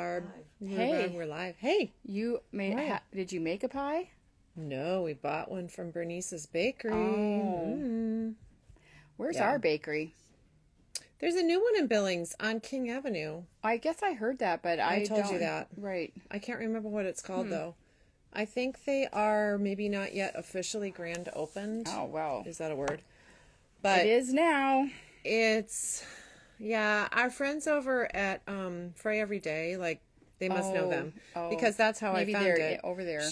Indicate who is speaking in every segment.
Speaker 1: Hey,
Speaker 2: we're live. Hey,
Speaker 1: you made? Did you make a pie?
Speaker 2: No, we bought one from Bernice's Bakery.
Speaker 1: Oh, where's our bakery?
Speaker 2: There's a new one in Billings on King Avenue.
Speaker 1: I guess I heard that, but
Speaker 2: I told you that.
Speaker 1: Right.
Speaker 2: I can't remember what it's called though. I think they are maybe not yet officially grand opened.
Speaker 1: Oh, wow.
Speaker 2: Is that a word? But
Speaker 1: it is now.
Speaker 2: It's our friends over at Faye every day, like they must know them because that's how
Speaker 1: maybe
Speaker 2: I found it
Speaker 1: over there.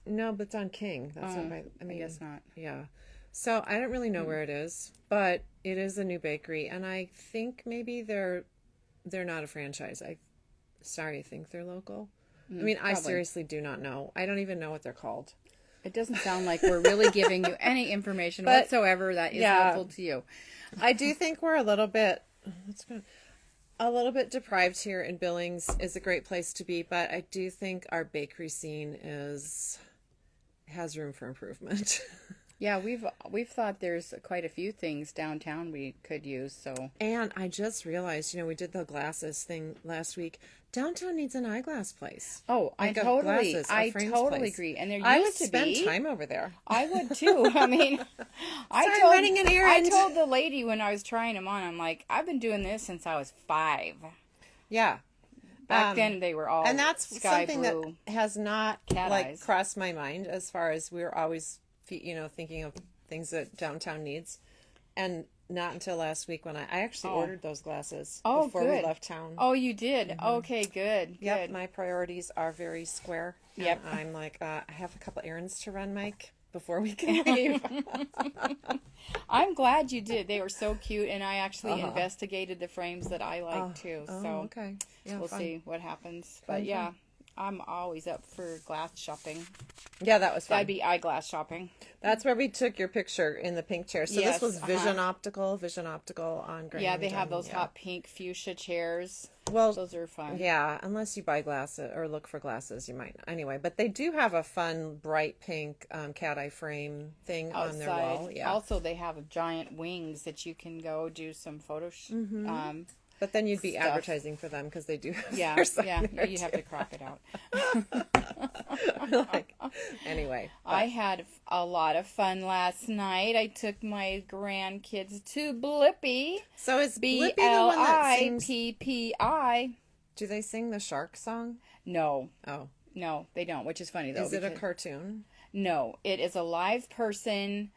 Speaker 2: No, but it's on King. That's not my. I
Speaker 1: guess not.
Speaker 2: Yeah. So I don't really know where it is, but it is a new bakery, and I think maybe they're not a franchise. I think they're local. I mean, probably. I seriously do not know. I don't even know what they're called.
Speaker 1: It doesn't sound like we're really giving you any information whatsoever that is helpful to you.
Speaker 2: I do think we're a little bit deprived here in Billings. Is a great place to be, but I do think our bakery scene has room for improvement.
Speaker 1: Yeah, we've thought there's quite a few things downtown we could use. So, and
Speaker 2: I just realized, we did the glasses thing last week. Downtown needs an eyeglass place.
Speaker 1: Oh,
Speaker 2: like
Speaker 1: I totally agree. And there used
Speaker 2: I would
Speaker 1: to
Speaker 2: spend
Speaker 1: be
Speaker 2: time over there.
Speaker 1: I would too. I mean,
Speaker 2: running an errand.
Speaker 1: I told the lady when I was trying them on, I'm like, I've been doing this since I was 5.
Speaker 2: Yeah.
Speaker 1: Back then they were all
Speaker 2: and that's
Speaker 1: sky
Speaker 2: something
Speaker 1: blue,
Speaker 2: that has not
Speaker 1: eyes.
Speaker 2: Crossed my mind as far as we're always thinking of things that downtown needs, and not until last week when I actually ordered those glasses before we left town.
Speaker 1: Oh, you did? Mm-hmm. Okay, good.
Speaker 2: Yep, my priorities are very square. Yep. I'm like, I have a couple errands to run, Mike, before we can leave.
Speaker 1: I'm glad you did. They were so cute, and I actually investigated the frames that I like too. So
Speaker 2: okay. Yeah,
Speaker 1: we'll see what happens. But fun. I'm always up for glass shopping.
Speaker 2: Yeah, that was fun.
Speaker 1: That'd be eyeglass shopping.
Speaker 2: That's where we took your picture in the pink chair. So this was Vision Optical on Greene.
Speaker 1: Yeah, they have those hot pink fuchsia chairs.
Speaker 2: Well,
Speaker 1: those are fun.
Speaker 2: Yeah, unless you buy glasses or look for glasses, you might. Anyway, but they do have a fun bright pink cat eye frame thing outside on their wall. Yeah.
Speaker 1: Also, they have giant wings that you can go do some photo.
Speaker 2: But then you'd be advertising for them because they do have
Speaker 1: you have to crop it out.
Speaker 2: Anyway.
Speaker 1: I had a lot of fun last night. I took my grandkids to Blippi.
Speaker 2: So is Blippi the one that sings...
Speaker 1: Blippi.
Speaker 2: Do they sing the shark song?
Speaker 1: No.
Speaker 2: Oh.
Speaker 1: No, they don't, which is funny though.
Speaker 2: Is it a cartoon?
Speaker 1: No, it is a live person.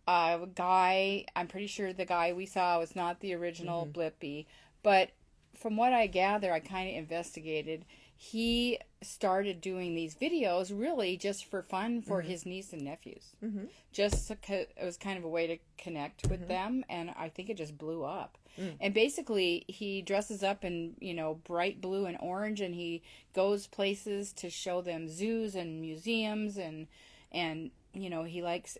Speaker 1: Guy, I'm pretty sure the guy we saw was not the original Blippi. But from what I gather, I kind of investigated, he started doing these videos really just for fun for his niece and nephews. Mm-hmm. Just it was kind of a way to connect with them, and I think it just blew up. And basically, he dresses up in, bright blue and orange, and he goes places to show them zoos and museums, and he likes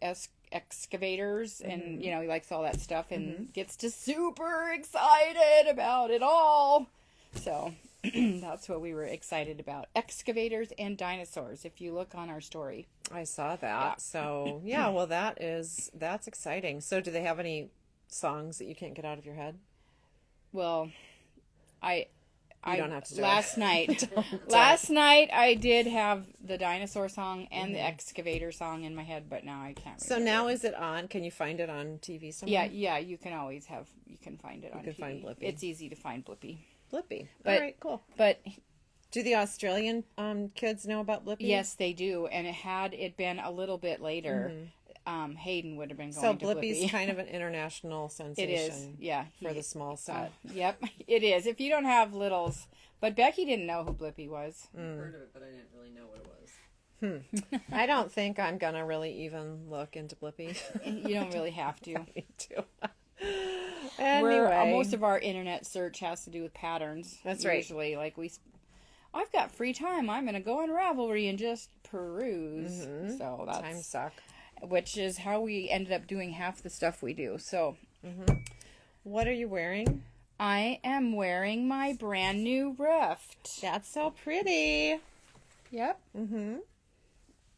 Speaker 1: excavators and he likes all that stuff and gets just super excited about it all. So that's what we were excited about. Excavators and dinosaurs. If you look on our story,
Speaker 2: I saw that. Yeah. So well, that's exciting. So do they have any songs that you can't get out of your head?
Speaker 1: Well,
Speaker 2: You don't have to do
Speaker 1: last
Speaker 2: it.
Speaker 1: night. Last night I did have the dinosaur song and the excavator song in my head, but now I can't.
Speaker 2: So now is it on? Can you find it on TV somewhere?
Speaker 1: Yeah. You can always find it on TV. You can find Blippi. It's easy to find Blippi.
Speaker 2: All right, cool.
Speaker 1: But
Speaker 2: do the Australian kids know about Blippi?
Speaker 1: Yes, they do. And had it been a little bit later, Hayden would have been going to Blippi. So
Speaker 2: Blippi's kind of an international sensation.
Speaker 1: It is, yeah.
Speaker 2: For the small stuff.
Speaker 1: Yep, it is. If you don't have littles. But Becky didn't know who Blippi was.
Speaker 3: I've heard of it, but I didn't really know what it was.
Speaker 2: I don't think I'm going to really even look into Blippi.
Speaker 1: You don't really have to.
Speaker 2: I need to. Anyway.
Speaker 1: Most of our internet search has to do with patterns.
Speaker 2: That's right.
Speaker 1: Usually, I've got free time. I'm going to go on Ravelry and just peruse. So that's...
Speaker 2: Time suck.
Speaker 1: Which is how we ended up doing half the stuff we do. So,
Speaker 2: what are you wearing?
Speaker 1: I am wearing my brand new Rift.
Speaker 2: That's so pretty.
Speaker 1: Yep.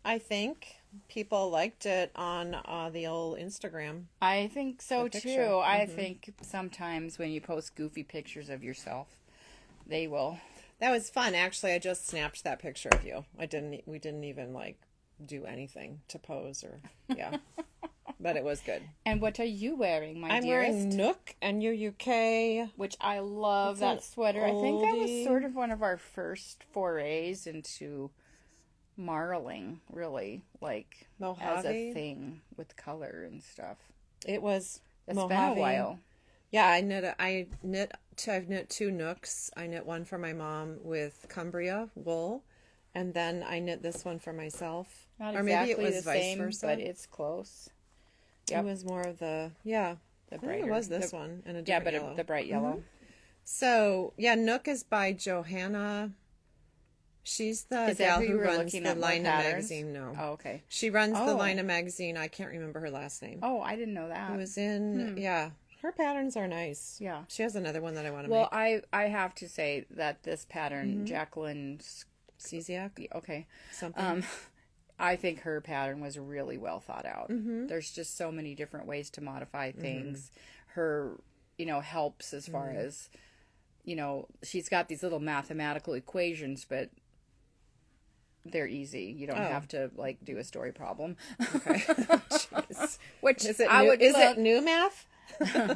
Speaker 2: I think people liked it on the old Instagram.
Speaker 1: I think so too. I think sometimes when you post goofy pictures of yourself, they will
Speaker 2: That was fun. Actually, I just snapped that picture of you. We didn't even like do anything to pose or, yeah. But it was good.
Speaker 1: And what are you wearing, my
Speaker 2: I'm
Speaker 1: dearest?
Speaker 2: wearing Nuuk and UK.
Speaker 1: Which I love that sweater. I think that was sort of one of our first forays into marling, really, like
Speaker 2: Mojave.
Speaker 1: as a thing with color and stuff.
Speaker 2: It was
Speaker 1: It's
Speaker 2: Mojave.
Speaker 1: been a while.
Speaker 2: Yeah, I've knit 2 Nuuks. I knit one for my mom with Cumbria wool, and then I knit this one for myself.
Speaker 1: Not
Speaker 2: or
Speaker 1: exactly
Speaker 2: maybe it was
Speaker 1: the
Speaker 2: vice
Speaker 1: same,
Speaker 2: versa.
Speaker 1: but it's close. Yep.
Speaker 2: It was more of the
Speaker 1: The
Speaker 2: I think
Speaker 1: brighter.
Speaker 2: it was this one and a
Speaker 1: Yeah,
Speaker 2: different
Speaker 1: but
Speaker 2: yellow.
Speaker 1: the bright yellow.
Speaker 2: So yeah, Nuuk is by Johanna. She's the
Speaker 1: Is that
Speaker 2: gal
Speaker 1: who you
Speaker 2: who
Speaker 1: were
Speaker 2: runs
Speaker 1: looking
Speaker 2: the
Speaker 1: at more
Speaker 2: Lina
Speaker 1: patterns?
Speaker 2: magazine. No,
Speaker 1: Oh, okay.
Speaker 2: she runs the
Speaker 1: Oh.
Speaker 2: Lina magazine. I can't remember her last name.
Speaker 1: Oh, I didn't know that.
Speaker 2: It was in yeah. Her patterns are nice.
Speaker 1: Yeah.
Speaker 2: She has another one that I want to
Speaker 1: Well,
Speaker 2: make.
Speaker 1: I have to say that this pattern, Jacqueline's,
Speaker 2: Cieslak,
Speaker 1: okay,
Speaker 2: something.
Speaker 1: I think her pattern was really well thought out. There's just so many different ways to modify things. Her, helps as far as, she's got these little mathematical equations, but they're easy. You don't have to like do a story problem.
Speaker 2: Okay. Jeez.
Speaker 1: Which
Speaker 2: Is it
Speaker 1: I
Speaker 2: new,
Speaker 1: would
Speaker 2: is
Speaker 1: love.
Speaker 2: it new math?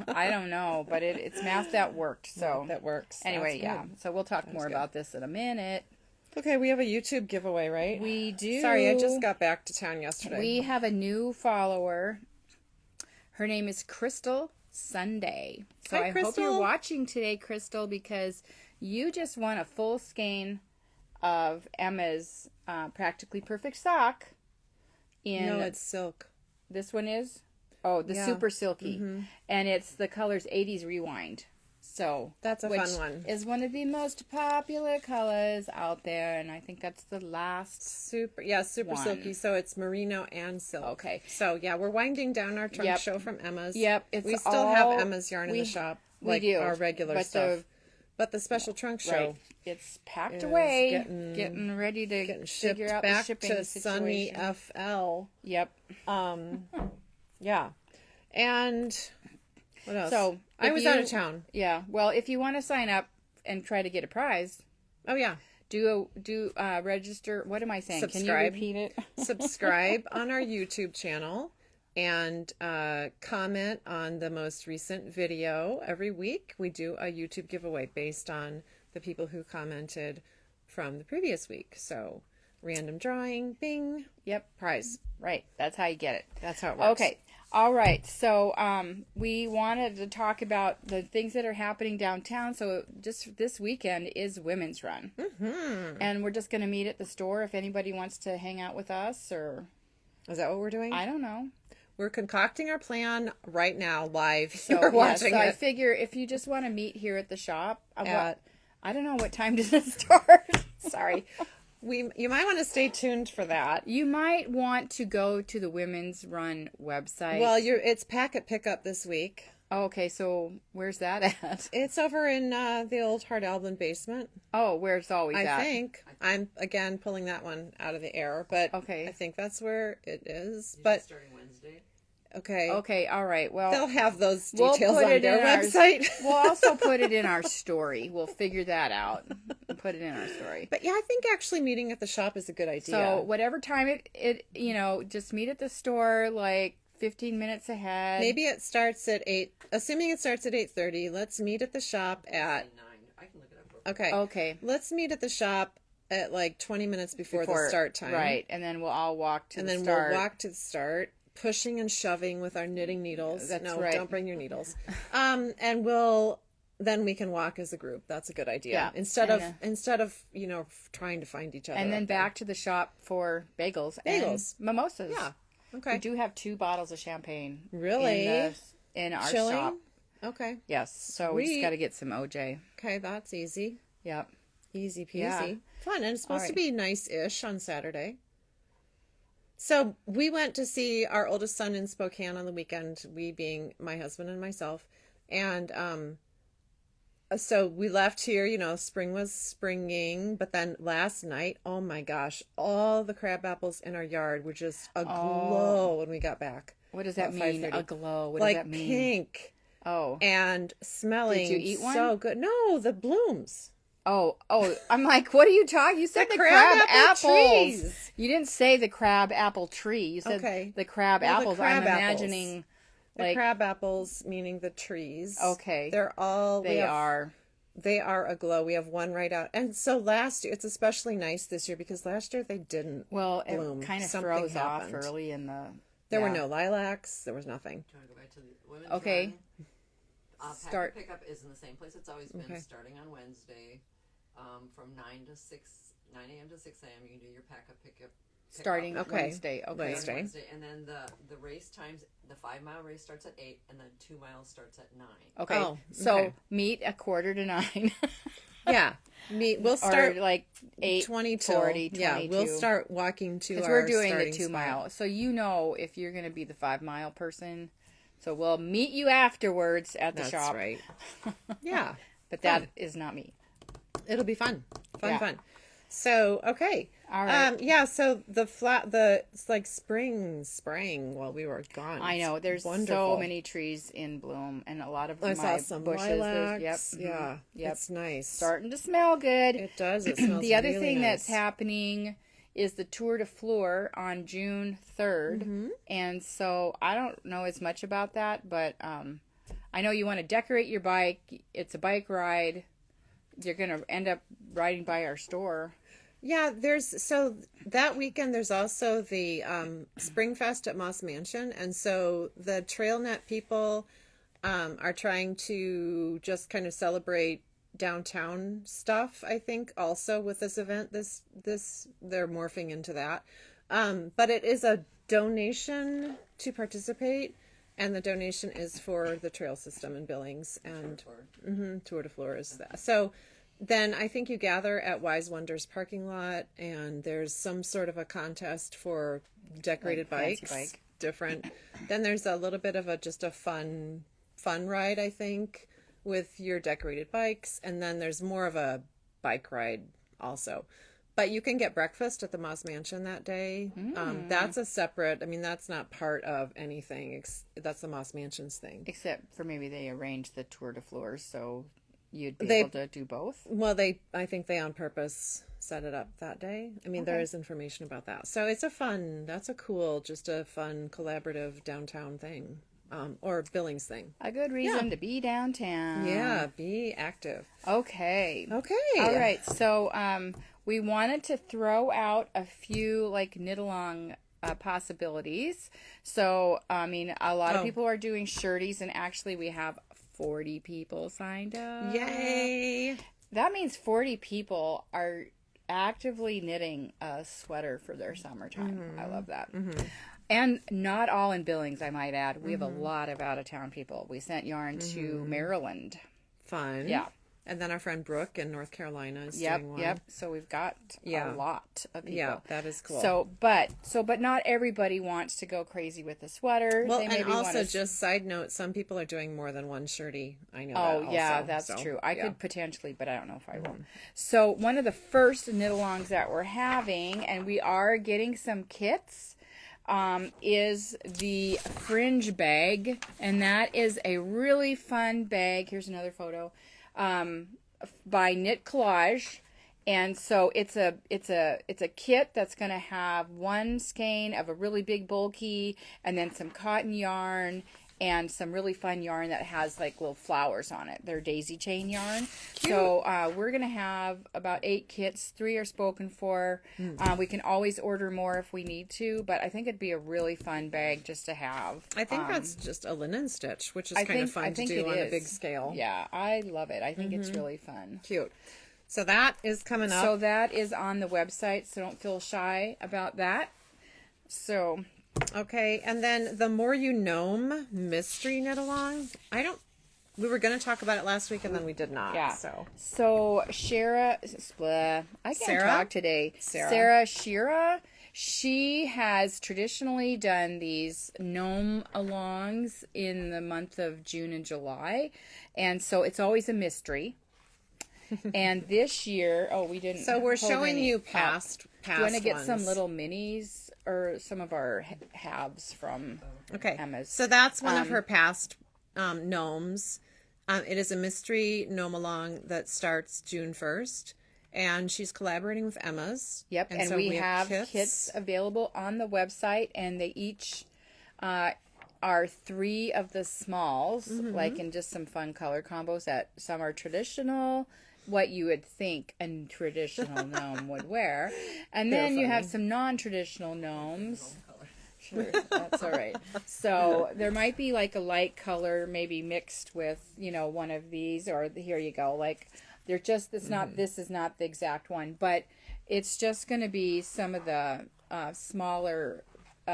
Speaker 1: I don't know, but it's math that worked. So
Speaker 2: That works.
Speaker 1: anyway,
Speaker 2: That's
Speaker 1: yeah.
Speaker 2: good.
Speaker 1: So we'll talk more about this in a minute.
Speaker 2: Okay, we have a YouTube giveaway, right?
Speaker 1: We do.
Speaker 2: Sorry, I just got back to town yesterday.
Speaker 1: We have a new follower. Her name is Crystal Sunday. So
Speaker 2: Hi,
Speaker 1: I hope
Speaker 2: Crystal.
Speaker 1: you're watching today, Crystal, because you just won a full skein of Emma's Practically Perfect sock.
Speaker 2: No, it's silk.
Speaker 1: This one is? Oh, the
Speaker 2: Yeah.
Speaker 1: Super Silky. And it's the colors 80s Rewind. So
Speaker 2: That's a
Speaker 1: which
Speaker 2: fun one.
Speaker 1: is one of the most popular colors out there, and I think that's the last.
Speaker 2: Super
Speaker 1: one.
Speaker 2: silky. So it's merino and silk.
Speaker 1: Okay.
Speaker 2: So yeah, we're winding down our trunk
Speaker 1: Yep.
Speaker 2: show from Emma's.
Speaker 1: Yep, it's
Speaker 2: we still
Speaker 1: all-
Speaker 2: have Emma's yarn in
Speaker 1: we-
Speaker 2: the shop,
Speaker 1: we
Speaker 2: like
Speaker 1: do,
Speaker 2: our regular
Speaker 1: but
Speaker 2: stuff. But the special trunk show
Speaker 1: Right, it's packed
Speaker 2: is
Speaker 1: away,
Speaker 2: getting
Speaker 1: getting ready to
Speaker 2: getting shipped
Speaker 1: figure out the
Speaker 2: back
Speaker 1: shipping
Speaker 2: to sunny
Speaker 1: situation.
Speaker 2: FL.
Speaker 1: Yep.
Speaker 2: Yeah, and what else?
Speaker 1: So
Speaker 2: I
Speaker 1: if
Speaker 2: was
Speaker 1: you-
Speaker 2: out of town.
Speaker 1: Yeah. Well, if you want to sign up and try to get a prize,
Speaker 2: Oh yeah.
Speaker 1: register. What am I saying?
Speaker 2: Subscribe.
Speaker 1: Can you repeat it?
Speaker 2: Subscribe on our YouTube channel and comment on the most recent video. Every week we do a YouTube giveaway based on the people who commented from the previous week. So random drawing, bing,
Speaker 1: Yep.
Speaker 2: prize.
Speaker 1: Right. That's how you get it.
Speaker 2: That's how it works.
Speaker 1: Okay. All right. So we wanted to talk about the things that are happening downtown. So just this weekend is Women's Run. And we're just going to meet at the store if anybody wants to hang out with us, or
Speaker 2: Is that what we're doing?
Speaker 1: I don't know.
Speaker 2: We're concocting our plan right now, live.
Speaker 1: So,
Speaker 2: You're
Speaker 1: yes,
Speaker 2: watching
Speaker 1: so I
Speaker 2: it.
Speaker 1: figure if you just want to meet here at the shop,
Speaker 2: At-
Speaker 1: I don't know what time does it start. Sorry.
Speaker 2: You might want to stay tuned for that.
Speaker 1: You might want to go to the Women's Run website.
Speaker 2: Well, it's packet pickup this week.
Speaker 1: Oh, okay, so where's that at?
Speaker 2: It's over in the old Hard Alblin basement.
Speaker 1: Oh, where it's always
Speaker 2: I
Speaker 1: at.
Speaker 2: think. I'm, again, pulling that one out of the air, but
Speaker 1: Okay.
Speaker 2: I think that's where it is.
Speaker 3: Usually
Speaker 2: But,
Speaker 3: starting Wednesday.
Speaker 2: okay.
Speaker 1: Okay, all right. Well,
Speaker 2: They'll have those
Speaker 1: we'll
Speaker 2: details
Speaker 1: put
Speaker 2: on
Speaker 1: it
Speaker 2: their
Speaker 1: in our-
Speaker 2: website.
Speaker 1: we'll also put it in our story. We'll figure that out and put it in our story.
Speaker 2: But yeah, I think actually meeting at the shop is a good idea.
Speaker 1: So whatever time it just meet at the store like 15 minutes ahead.
Speaker 2: Maybe it starts at 8. Assuming it starts at 8:30, let's meet at the shop at...
Speaker 3: 9. I can look it up. Real quick.
Speaker 2: Okay.
Speaker 1: Okay.
Speaker 2: Let's meet at the shop at like 20 minutes before the start time.
Speaker 1: Right, and then we'll all walk to
Speaker 2: And
Speaker 1: the
Speaker 2: then
Speaker 1: start.
Speaker 2: we'll walk to the start, pushing and shoving with our knitting needles.
Speaker 1: That's
Speaker 2: no,
Speaker 1: right.
Speaker 2: don't bring your needles. And then we can walk as a group. That's a good idea.
Speaker 1: Yeah.
Speaker 2: Instead
Speaker 1: And,
Speaker 2: of trying to find each other.
Speaker 1: and then
Speaker 2: up there.
Speaker 1: back to the shop for bagels.
Speaker 2: Bagels.
Speaker 1: And mimosas.
Speaker 2: Yeah.
Speaker 1: We
Speaker 2: Okay.
Speaker 1: do have 2 bottles of champagne.
Speaker 2: Really?
Speaker 1: In our
Speaker 2: Chilling?
Speaker 1: shop.
Speaker 2: Okay.
Speaker 1: Yes. So we just
Speaker 2: Sweet.
Speaker 1: got to get some OJ.
Speaker 2: Okay, that's easy.
Speaker 1: Yep.
Speaker 2: Easy peasy.
Speaker 1: Yeah.
Speaker 2: Fun. And it's supposed
Speaker 1: All
Speaker 2: to
Speaker 1: right.
Speaker 2: be nice-ish on Saturday. So we went to see our oldest son in Spokane on the weekend, we being my husband and myself. And so we left here, spring was springing. But then last night, oh my gosh, all the crab apples in our yard were just aglow when we got back.
Speaker 1: What does that
Speaker 2: About
Speaker 1: mean?
Speaker 2: 5:30.
Speaker 1: A glow. What
Speaker 2: Like
Speaker 1: does that mean?
Speaker 2: pink
Speaker 1: Oh.
Speaker 2: and smelling
Speaker 1: Did you eat one?
Speaker 2: so good. No, the blooms.
Speaker 1: Oh, I'm like, what are you talking? You said the crab apples.
Speaker 2: trees.
Speaker 1: You didn't say the crab apple tree. You said the crab apples.
Speaker 2: Crab
Speaker 1: I'm imagining
Speaker 2: the crab apples, meaning the trees.
Speaker 1: Okay.
Speaker 2: They're all
Speaker 1: They are
Speaker 2: aglow. We have one right out. And so last year, it's especially nice this year because last year they didn't bloom.
Speaker 1: It kind of throws off early in the...
Speaker 2: There were no lilacs. There was nothing.
Speaker 3: Do you want to go back to the women's
Speaker 1: Okay.
Speaker 3: run? Pack and pickup is in the same place it's always been, starting on Wednesday from 9 a.m. to 6 a.m. You can do your pack up pickup.
Speaker 1: Starting Wednesday. Okay.
Speaker 2: Wednesday.
Speaker 3: And then the race times, the 5-mile race starts at 8 and the 2 miles starts at 9.
Speaker 1: Okay. So meet at 8:45.
Speaker 2: Yeah. We'll start
Speaker 1: or like 8:40,
Speaker 2: 22. Yeah, we'll start walking to our
Speaker 1: because we're doing the 2
Speaker 2: spot.
Speaker 1: mile. So if you're going to be the 5-mile person. So we'll meet you afterwards at the shop.
Speaker 2: That's right. Yeah.
Speaker 1: But that is not me.
Speaker 2: It'll be fun. Fun. So, okay.
Speaker 1: All right.
Speaker 2: So it's like spring while we were gone.
Speaker 1: I know. There's so many trees in bloom, and a lot of
Speaker 2: I
Speaker 1: my
Speaker 2: saw some
Speaker 1: bushes.
Speaker 2: lilacs. Yeah. It's nice.
Speaker 1: Starting to smell good.
Speaker 2: It does. It smells
Speaker 1: The other
Speaker 2: really
Speaker 1: thing
Speaker 2: nice.
Speaker 1: that's happening is the Tour de Flora on June 3rd. And so I don't know as much about that, but I know you want to decorate your bike. It's a bike ride. You're going to end up riding by our store.
Speaker 2: Yeah, so that weekend there's also the Spring Fest at Moss Mansion, and so the TrailNet people are trying to just kind of celebrate downtown stuff, I think, also with this event. This they're morphing into that. But it is a donation to participate, and the donation is for the trail system in Billings and Tour de Flora is that. So then I think you gather at Wise Wonders parking lot, and there's some sort of a contest for decorated bikes. Different. Then there's a little bit of just a fun ride, I think, with your decorated bikes, and then there's more of a bike ride also. But you can get breakfast at the Moss Mansion that day. That's a separate, that's not part of anything. That's the Moss Mansion's thing.
Speaker 1: Except for maybe they arranged the Tour de Flora, so you'd be able to do both?
Speaker 2: Well, I think they on purpose set it up that day. There is information about that. So it's that's a cool, just a fun collaborative downtown thing. Or Billings thing.
Speaker 1: A good reason to be downtown.
Speaker 2: Yeah, be active.
Speaker 1: Okay.
Speaker 2: All
Speaker 1: right. So we wanted to throw out a few knit-along possibilities. So, a lot of people are doing Shirtees, and actually we have 40 people signed up.
Speaker 2: Yay!
Speaker 1: That means 40 people are actively knitting a sweater for their summertime. I love that. And not all in Billings, I might add. We have a lot of out-of-town people. We sent yarn to Maryland.
Speaker 2: Fun.
Speaker 1: Yeah.
Speaker 2: And then our friend Brooke in North Carolina is doing one.
Speaker 1: Yep. So we've got a lot of people.
Speaker 2: Yeah, that is cool.
Speaker 1: So, but not everybody wants to go crazy with the sweater.
Speaker 2: Well, and also just side note, some people are doing more than one shirtie. I know.
Speaker 1: Oh,
Speaker 2: that
Speaker 1: yeah,
Speaker 2: also,
Speaker 1: that's true. I could potentially, but I don't know if I will. So one of the first knit-alongs that we're having, and we are getting some kits, is the Fringe bag, and that is a really fun bag. Here's another photo. By Knit Collage, and so it's a kit that's going to have one skein of a really big bulky, and then some cotton yarn and some really fun yarn that has little flowers on it. They're daisy chain yarn. Cute. So we're going to have about 8 kits. 3 are spoken for. We can always order more if we need to, but I think it'd be a really fun bag just to have.
Speaker 2: I think that's just a linen stitch, which is kind of fun to do on a big scale.
Speaker 1: Yeah, I love it. I think it's really fun.
Speaker 2: Cute. So that is coming up.
Speaker 1: So that is on the website, so don't feel shy about that. So...
Speaker 2: Okay, and then the More You Gnome mystery knit along. We were going to talk about it last week and then we did not.
Speaker 1: Yeah. So Sara, I can't talk today. Sara Schira, she has traditionally done these gnome alongs in the month of June and July, and so it's always a mystery. And this year, we didn't.
Speaker 2: So we're showing you past.
Speaker 1: Do you want to get some little minis or some of our halves from Emma's?
Speaker 2: So that's one of her past gnomes. It is a mystery gnome along that starts June 1st. And she's collaborating with Emma's.
Speaker 1: Yep, and
Speaker 2: so
Speaker 1: we have kits available on the website, and they each are 3 of the smalls, like in just some fun color combos that some are traditional, what you would think a traditional gnome would wear. And then you have some non-traditional gnomes. Sure, that's all right. So there might be like a light color maybe mixed with, one of these, or here you go, like they're just, it's not, this is not the exact one, but it's just going to be some of the smaller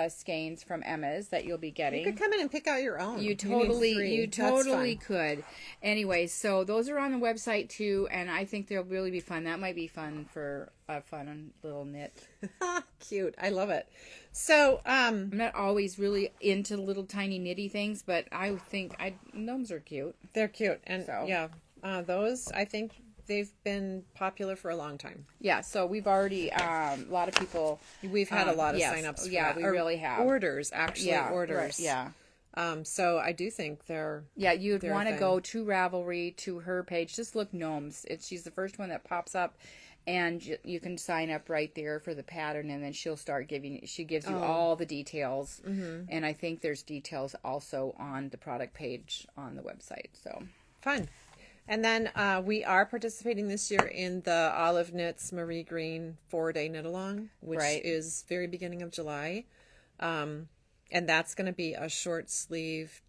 Speaker 1: skeins from Emma's that you'll be getting.
Speaker 2: You could come in and pick out your own.
Speaker 1: You totally could. Anyway, so those are on the website too, and I think they'll really be fun. That might be fun for a fun little knit.
Speaker 2: Cute. I love it. So,
Speaker 1: I'm not always really into little tiny knitty things, but I think gnomes are cute.
Speaker 2: They're cute. And so, those, I think they've been popular for a long time.
Speaker 1: Yeah, so we've already, a lot of people...
Speaker 2: We've had a lot of sign-ups for that.
Speaker 1: We really have.
Speaker 2: Orders, actually, orders.
Speaker 1: Right, yeah.
Speaker 2: So I do think they're...
Speaker 1: Yeah, you'd want to go to Ravelry, to her page. Just look Gnomes. She's the first one that pops up, and you can sign up right there for the pattern, and then she'll start she gives you all the details. And I think there's details also on the product page on the website. So
Speaker 2: fun. And then we are participating this year in the Olive Knits Marie Greene 4-day knit along, which is very beginning of July. And that's going to be a short sleeve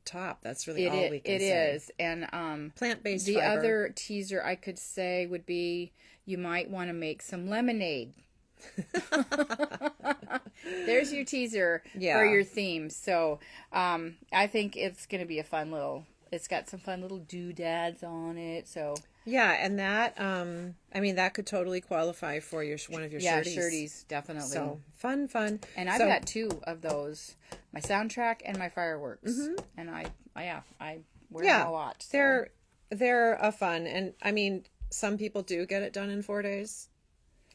Speaker 2: top. That's really all we can say.
Speaker 1: It is. And
Speaker 2: plant-based
Speaker 1: the
Speaker 2: fiber.
Speaker 1: other teaser I could say would be you might want to make some lemonade. There's your teaser for your theme. So I think it's going to be a fun little... It's got some fun little doodads on it, so...
Speaker 2: Yeah, and that, that could totally qualify for one of your Shirtees.
Speaker 1: Yeah, Shirtees, definitely.
Speaker 2: So, fun.
Speaker 1: And I've got 2 of those, my soundtrack and my fireworks. And I wear them a lot. So.
Speaker 2: They're a fun, and, some people do get it done in 4 days.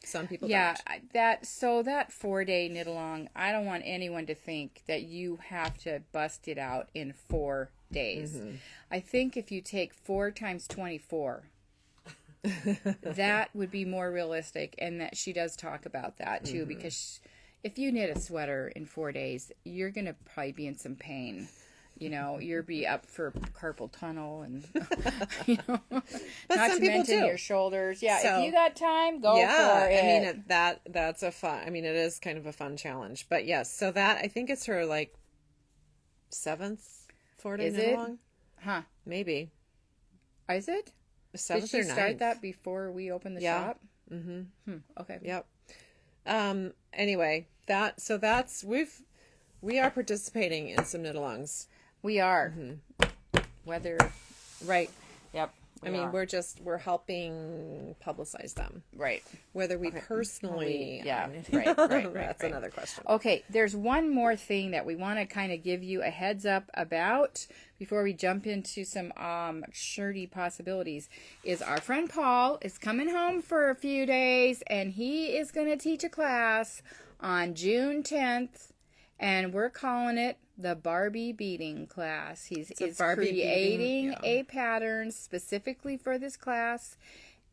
Speaker 2: Some people don't.
Speaker 1: Yeah, that 4-day knit along, I don't want anyone to think that you have to bust it out in 4 days. I think if you take 4 times 24, that would be more realistic, and that she does talk about that too, because if you knit a sweater in 4 days, you're going to probably be in some pain. You'll be up for carpal tunnel and,
Speaker 2: But
Speaker 1: not
Speaker 2: some
Speaker 1: to mention
Speaker 2: do.
Speaker 1: Your shoulders. Yeah, so, if you got time, go for it.
Speaker 2: That's a fun, it is kind of a fun challenge. But yes, so that, I think it's her, 7th 4-day knit along?
Speaker 1: Huh.
Speaker 2: Maybe.
Speaker 1: Is it?
Speaker 2: 7th
Speaker 1: Did she
Speaker 2: or 9th.
Speaker 1: start that before we opened the shop? Okay.
Speaker 2: Yep. Anyway, we are participating in some knit alongs.
Speaker 1: We are. Whether...
Speaker 2: Right.
Speaker 1: Yep.
Speaker 2: We're helping publicize them.
Speaker 1: Right.
Speaker 2: Whether we personally...
Speaker 1: Right.
Speaker 2: That's another question.
Speaker 1: Okay, there's one more thing that we want to kind of give you a heads up about before we jump into some Shirtee possibilities, is our friend Paul is coming home for a few days, and he is going to teach a class on June 10th, and we're calling it the Barbie beading class. He's creating a pattern specifically for this class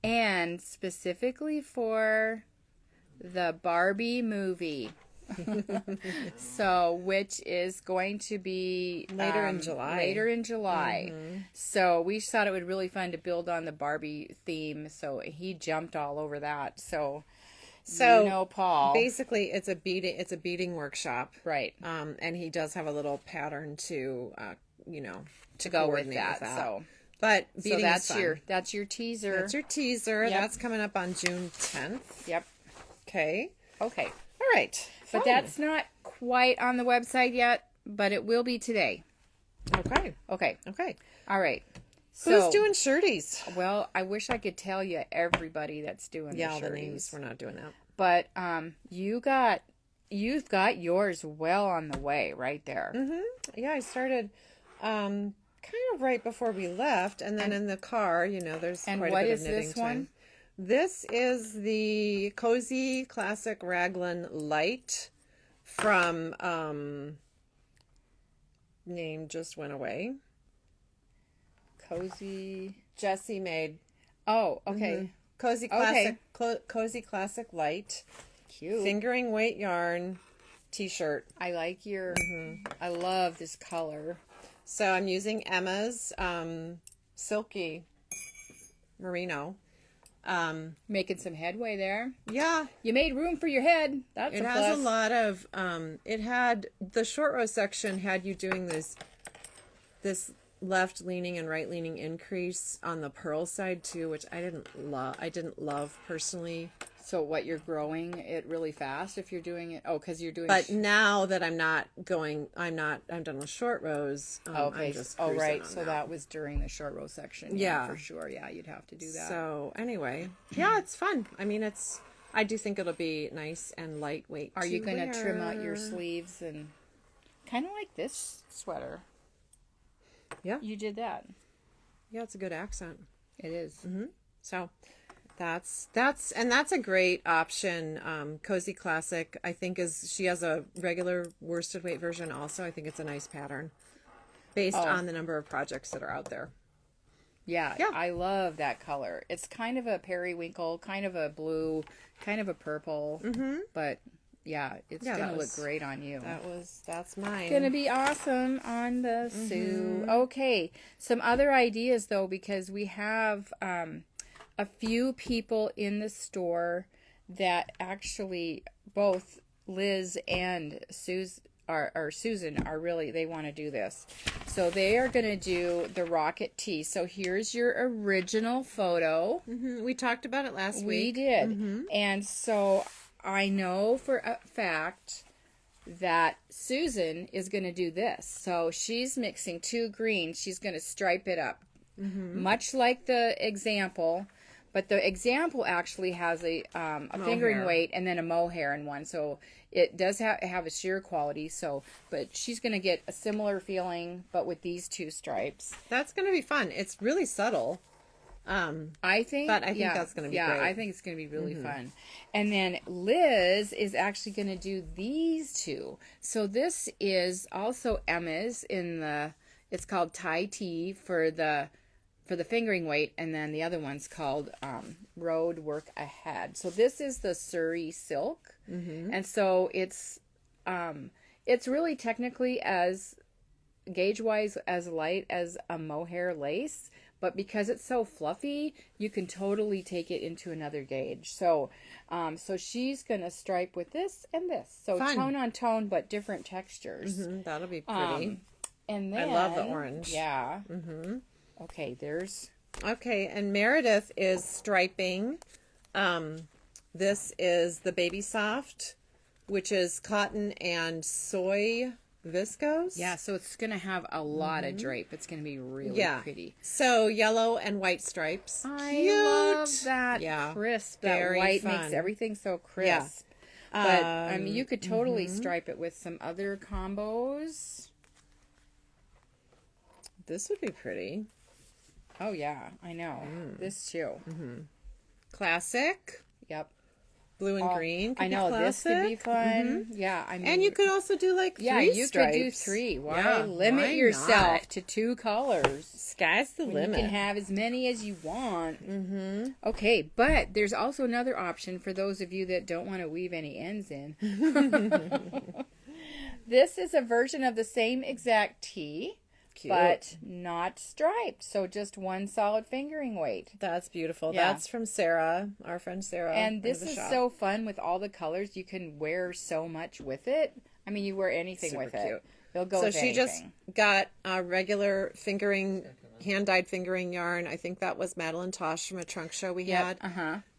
Speaker 1: and specifically for the Barbie movie. So, which is going to be
Speaker 2: later in July.
Speaker 1: So we just thought it would be really fun to build on the Barbie theme. So he jumped all over that. So Paul.
Speaker 2: Basically, it's a beading workshop,
Speaker 1: right?
Speaker 2: And he does have a little pattern to
Speaker 1: go with that. So,
Speaker 2: but beading
Speaker 1: that's
Speaker 2: is fun.
Speaker 1: That's your teaser.
Speaker 2: That's your teaser.
Speaker 1: Yep.
Speaker 2: That's coming up on June 10th.
Speaker 1: Yep.
Speaker 2: Okay.
Speaker 1: All
Speaker 2: right.
Speaker 1: But that's not quite on the website yet. But it will be today.
Speaker 2: Okay.
Speaker 1: All right.
Speaker 2: Who's doing Shirtees?
Speaker 1: Well, I wish I could tell you everybody that's doing the Shirtees.
Speaker 2: The names, we're not doing that.
Speaker 1: But you've got yours well on the way right there.
Speaker 2: Yeah, I started kind of right before we left, and then in the car, there's quite a bit of knitting. And what is this one? This is the Cozy Classic Raglan Light from name just went away.
Speaker 1: Cozy.
Speaker 2: Jessie made.
Speaker 1: Oh, okay.
Speaker 2: Cozy Classic. Cozy Classic Light.
Speaker 1: Cute.
Speaker 2: Fingering weight yarn t-shirt.
Speaker 1: I like your... I love this color.
Speaker 2: So I'm using Emma's Silky Merino.
Speaker 1: Making some headway there.
Speaker 2: Yeah.
Speaker 1: You made room for your head. That's a plus.
Speaker 2: It has a lot of... it had... The short row section had you doing this left leaning and right leaning increase on the purl side too, which I didn't love personally.
Speaker 1: So what, you're growing it really fast if you're doing it? Oh, because you're doing...
Speaker 2: But now that I'm done with short rows.
Speaker 1: Okay.
Speaker 2: I'm just
Speaker 1: right.
Speaker 2: on
Speaker 1: So that was during the short row section.
Speaker 2: Yeah.
Speaker 1: For sure. Yeah, you'd have to do that.
Speaker 2: So anyway, yeah, it's fun. I mean, I do think it'll be nice and lightweight.
Speaker 1: Are you going to trim out your sleeves and kind of like this sweater?
Speaker 2: Yeah.
Speaker 1: You did that.
Speaker 2: Yeah, it's a good accent.
Speaker 1: It is.
Speaker 2: Mm-hmm. So that's a great option. Cozy Classic, I think, she has a regular worsted weight version also. I think it's a nice pattern based on the number of projects that are out there.
Speaker 1: Yeah, I love that color. It's kind of a periwinkle, kind of a blue, kind of a purple, but yeah, it's going to look great on you.
Speaker 2: That's mine.
Speaker 1: Going to be awesome on the Sue. Okay, some other ideas though, because we have a few people in the store that actually both Liz and Susan are really, they want to do this. So they are going to do the rocket tee. So here's your original photo.
Speaker 2: We talked about it last week.
Speaker 1: We did. And so I know for a fact that Susan is going to do this. So she's mixing 2 greens. She's going to stripe it up. Much like the example. But the example actually has a fingering weight and then a mohair in one. So it does have a sheer quality. So, but she's going to get a similar feeling, but with these 2 stripes.
Speaker 2: That's going to be fun. It's really subtle.
Speaker 1: I think that's going to be great. I think it's going to be really fun. And then Liz is actually going to do these 2. So this is also Emma's it's called Tie Tea for the fingering weight, and then the other one's called Road Work Ahead. So this is the Surrey silk, and so it's really technically as gauge-wise as light as a mohair lace, but because it's so fluffy, you can totally take it into another gauge. So she's gonna stripe with this and this. So fun. Tone on tone, but different textures.
Speaker 2: That'll be pretty.
Speaker 1: And then
Speaker 2: I love the orange.
Speaker 1: Yeah. Okay,
Speaker 2: and Meredith is striping. This is the Baby Soft, which is cotton and soy viscose.
Speaker 1: Yeah, so it's going to have a lot of drape. It's going to be really pretty.
Speaker 2: So yellow and white stripes.
Speaker 1: I love that crisp. That white makes everything so crisp. Yeah. But you could totally stripe it with some other combos.
Speaker 2: This would be pretty.
Speaker 1: Oh, yeah, I know. This, too.
Speaker 2: Classic.
Speaker 1: Yep.
Speaker 2: Blue and green.
Speaker 1: I know, this could be fun. Yeah, I mean...
Speaker 2: And you could also do, 3 stripes.
Speaker 1: Could do 3. Why limit yourself to 2 colors?
Speaker 2: Sky's the limit.
Speaker 1: You can have as many as you want. Okay, but there's also another option for those of you that don't want to weave any ends in. This is a version of the same exact tee. Cute. But not striped, so just one solid fingering weight.
Speaker 2: That's beautiful. Yeah. That's from Sarah, our friend Sarah.
Speaker 1: And this is so fun with all the colors. You can wear so much with it. I mean, you wear anything with it. It'll go with anything. So she just
Speaker 2: got a regular hand-dyed fingering yarn. I think that was Madeline Tosh from a trunk show we had.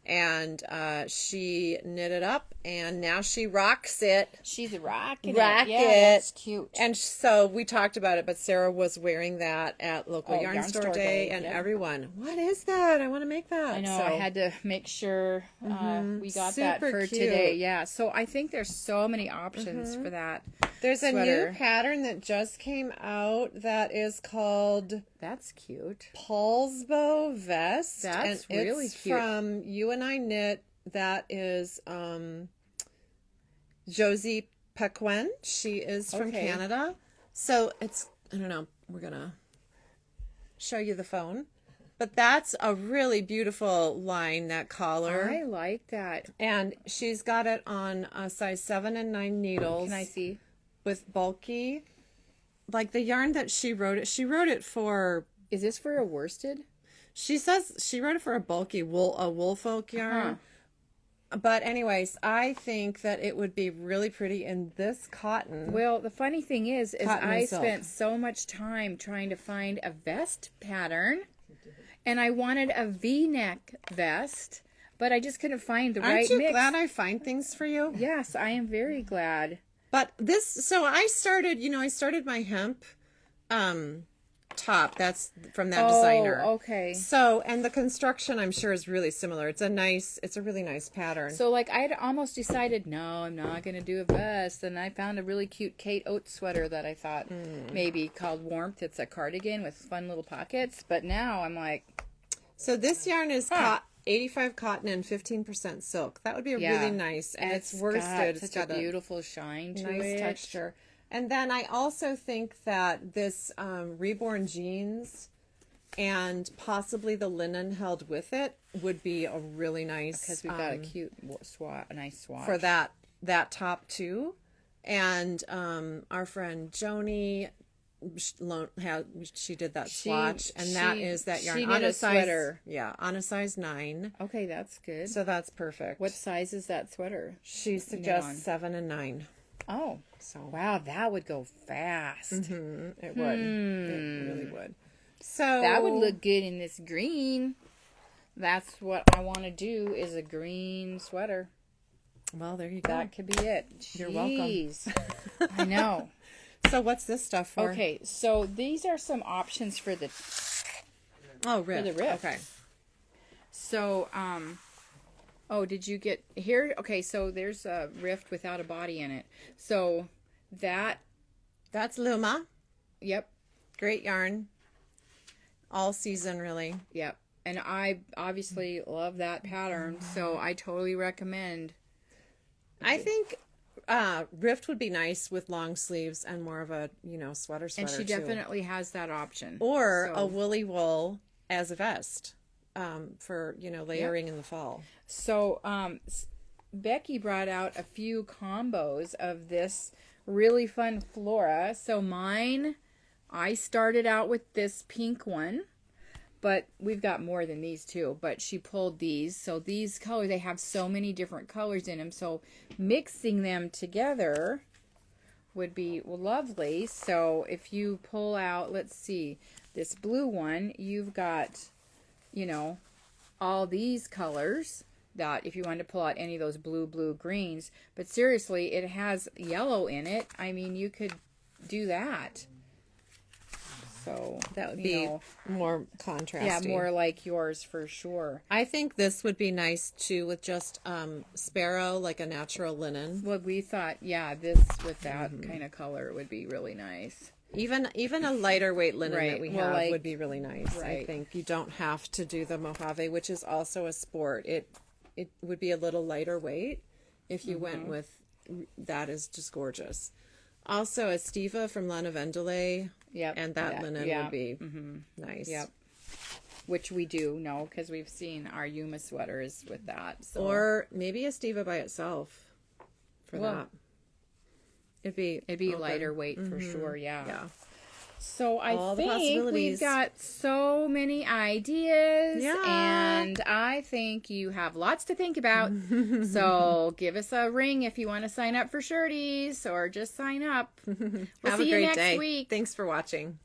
Speaker 2: And she knit it up, and now she rocks it.
Speaker 1: She's rocking it. Yeah, that's cute.
Speaker 2: And so we talked about it, but Sarah was wearing that at local yarn store day, and everyone, what is that? I want to make that.
Speaker 1: I know. I had to make sure we got that for today. Yeah. So I think there's so many options for that.
Speaker 2: There's a new pattern that just came out that is called...
Speaker 1: That's cute.
Speaker 2: Paulsbo Vest.
Speaker 1: That's really
Speaker 2: it's
Speaker 1: cute.
Speaker 2: From You and I Knit. That is Josie Pequen. She is from Canada. So it's, I don't know, we're going to... show you the phone. But that's a really beautiful line, that collar.
Speaker 1: I like that.
Speaker 2: And she's got it on a size 7 and 9 needles.
Speaker 1: Can I see?
Speaker 2: With bulky. Like the yarn that she wrote it for...
Speaker 1: Is this for a worsted?
Speaker 2: She says she wrote it for a bulky wool folk yarn. But anyways, I think that it would be really pretty in this cotton.
Speaker 1: Well, the funny thing is I
Speaker 2: silk.
Speaker 1: spent so much time trying to find a vest pattern, and I wanted a V-neck vest, but I just couldn't find the right mix.
Speaker 2: Aren't you glad I find things for you?
Speaker 1: Yes, I am very glad.
Speaker 2: But so I started my hemp top. That's from that designer.
Speaker 1: Okay.
Speaker 2: So, and the construction I'm sure is really similar. It's a really nice pattern.
Speaker 1: So like I had almost decided, no, I'm not going to do a vest. And I found a really cute Kate Oates sweater that I thought maybe called Warmth. It's a cardigan with fun little pockets. But now I'm like.
Speaker 2: So this yarn is 85 cotton and 15% silk. That would be really nice. And it's worsted.
Speaker 1: It's got a beautiful shine to
Speaker 2: nice
Speaker 1: it.
Speaker 2: texture. And then I also think that this Reborn jeans and possibly the linen held with it would be a really nice...
Speaker 1: Because we've got a cute a nice swatch.
Speaker 2: For that top too. And our friend Joni, she did that swatch. And that is that yarn.
Speaker 1: She did a sweater.
Speaker 2: Yeah, on a size 9.
Speaker 1: Okay, that's good.
Speaker 2: So that's perfect.
Speaker 1: What size is that sweater?
Speaker 2: She suggests 7 and 9.
Speaker 1: Oh, so wow, that would go fast.
Speaker 2: Mm-hmm. It would. It really would. So
Speaker 1: that would look good in this green. That's what I want to do, is a green sweater.
Speaker 2: Well, there you go.
Speaker 1: That could be it.
Speaker 2: You're welcome.
Speaker 1: I know.
Speaker 2: So what's this stuff for?
Speaker 1: Okay, so these are some options for the
Speaker 2: rift.
Speaker 1: For the rift.
Speaker 2: Okay.
Speaker 1: So oh, did you get here? Okay, so there's a rift without a body in it. So
Speaker 2: that's Luma.
Speaker 1: Yep.
Speaker 2: Great yarn. All season, really.
Speaker 1: Yep. And I obviously love that pattern, so I totally recommend.
Speaker 2: I think rift would be nice with long sleeves and more of a, sweater
Speaker 1: And she definitely has that option.
Speaker 2: Or a woolly wool as a vest. For layering in the fall.
Speaker 1: So Becky brought out a few combos of this really fun Flora. So mine, I started out with this pink one, but we've got more than these too. But she pulled these. So these colors, they have so many different colors in them. So mixing them together would be lovely. So if you pull out, let's see, this blue one, you've got... all these colors that if you wanted to pull out any of those blue greens, but seriously, it has yellow in it. I mean, you could do that. So
Speaker 2: that would be more contrasty.
Speaker 1: Yeah, more like yours for sure.
Speaker 2: I think this would be nice too with just sparrow, like a natural linen.
Speaker 1: Well, we thought, this with that kind of color would be really nice.
Speaker 2: Even a lighter weight linen that we have would be really nice.
Speaker 1: Right.
Speaker 2: I think you don't have to do the Mojave, which is also a sport. It would be a little lighter weight if you went with that. Is just gorgeous. Also, Estiva from Lana Vendelay.
Speaker 1: Yep.
Speaker 2: And that linen would be nice.
Speaker 1: Yep. Which we do know because we've seen our Yuma sweaters with that. So.
Speaker 2: Or maybe Estiva by itself for that. It'd be
Speaker 1: lighter weight for sure,
Speaker 2: Yeah.
Speaker 1: So I think we've got so many ideas, and I think you have lots to think about. So give us a ring if you want to sign up for Shirtees, or just sign up. We'll
Speaker 2: Have
Speaker 1: see
Speaker 2: a great
Speaker 1: you next
Speaker 2: day.
Speaker 1: week.
Speaker 2: Thanks for watching.